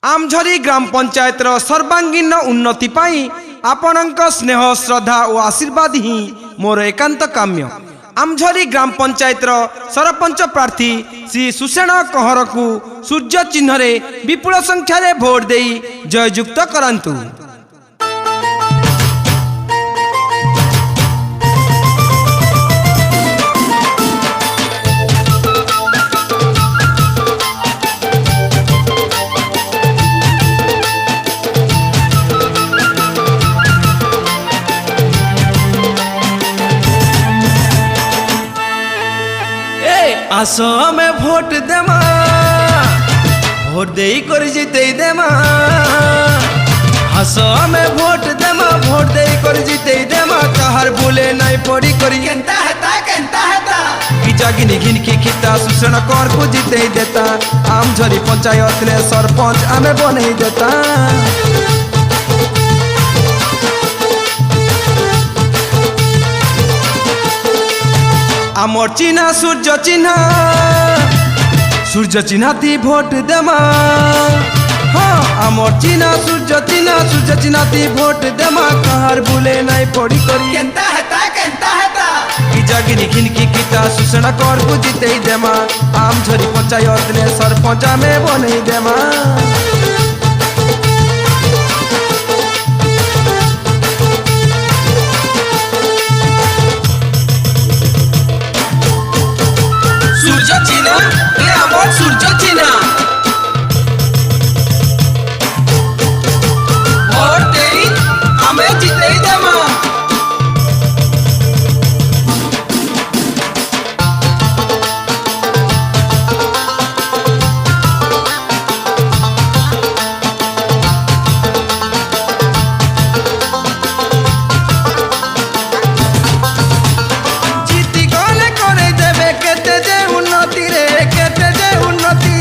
आमझरी ग्राम पंचायत सर्वांगीन उन्नति पाई आपणक स्नेह श्रद्धा और आशीर्वाद ही मोर एकांत काम्य। आमझरी ग्राम पंचायत सरपंच प्रार्थी श्री सुषेण कहर को सूर्य चिन्ह विपुल संख्यार भोट दे जययुक्त करंतु। आसो में भोट देमा भोट दे कर जीते देमा। आसो में भोट देमा भोट दे कर जीते देमा। कहार बोले नहीं पड़ी करी केंता हेता किजागिनी घिन की खिता सुषेण कर को जीते देता। आमझरी पंचायत ने सरपंच आमे बने देता। आमर चिन्ह सूर्य चिन्ह ती भोट देमा। हाँ आमर चिन्ह सूर्य चिन्ह ती भोट देमा। कहार बुले नहीं पड़ी करी केंता हेता किजागिनी घिन की किता सुषेण कर को जीते देमा। आमझरी पंचायत ने सरपंच आमे बने देमा। सूर्य चिन्ह भोट दे आमे जीते देमा। जीती गले करे देवे केते जे उन्नति रे केते जे उन्नति।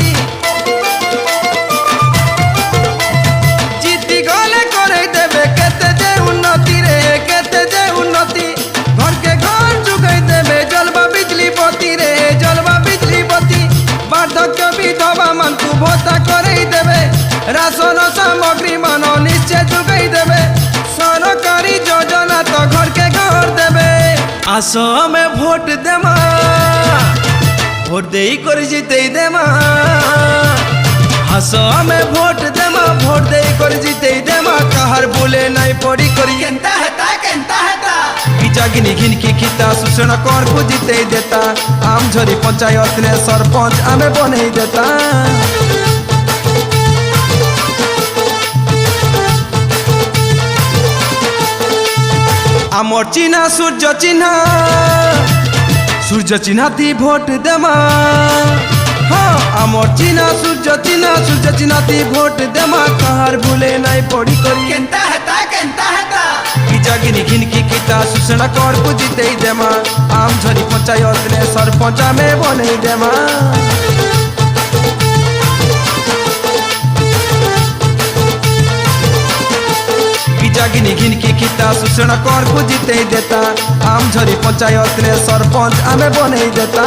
जीती गले करे देवे केते जे उन्नति रे केते जे उन्नति। घर के घर जुगाई देवे जलवा बिजली बत्ती रे जलवा बिजली बत्ती। वार्धक्य विधवा मान को भत्ता करे देवे। राशन सामग्री मान निश्चय जुगाई देवे। सरकारी योजना तो घर के घर देवे। आसो में भोट देमा भोट दे कर जीते देमा। हसो में भोट देमा भोट दे कर जीते देमा। कहार बोले नहीं पड़ी करी केंता हेता किजागिनी घिन की खिता सुषेण कर को जीते देता। आमझरी पंचायत ने सरपंच आमे बने देता। आमर चिन्ह सूर्य चिन्ह ती भोट देमा। हाँ आमर चिन्ह सूर्य चिन्ह ती भोट देमा। कहार भूले नहीं पड़ी करी केंता हेता किजागिनी घिन की किता सुषेण कर को जीते देमा। आमझरी पंचायत ने सरपंच आमे बने देमा। किजागिनी घिन की खिता सुषेण कर को जीते देता। आमझरी पंचायत ने सरपंच आमे बने देता।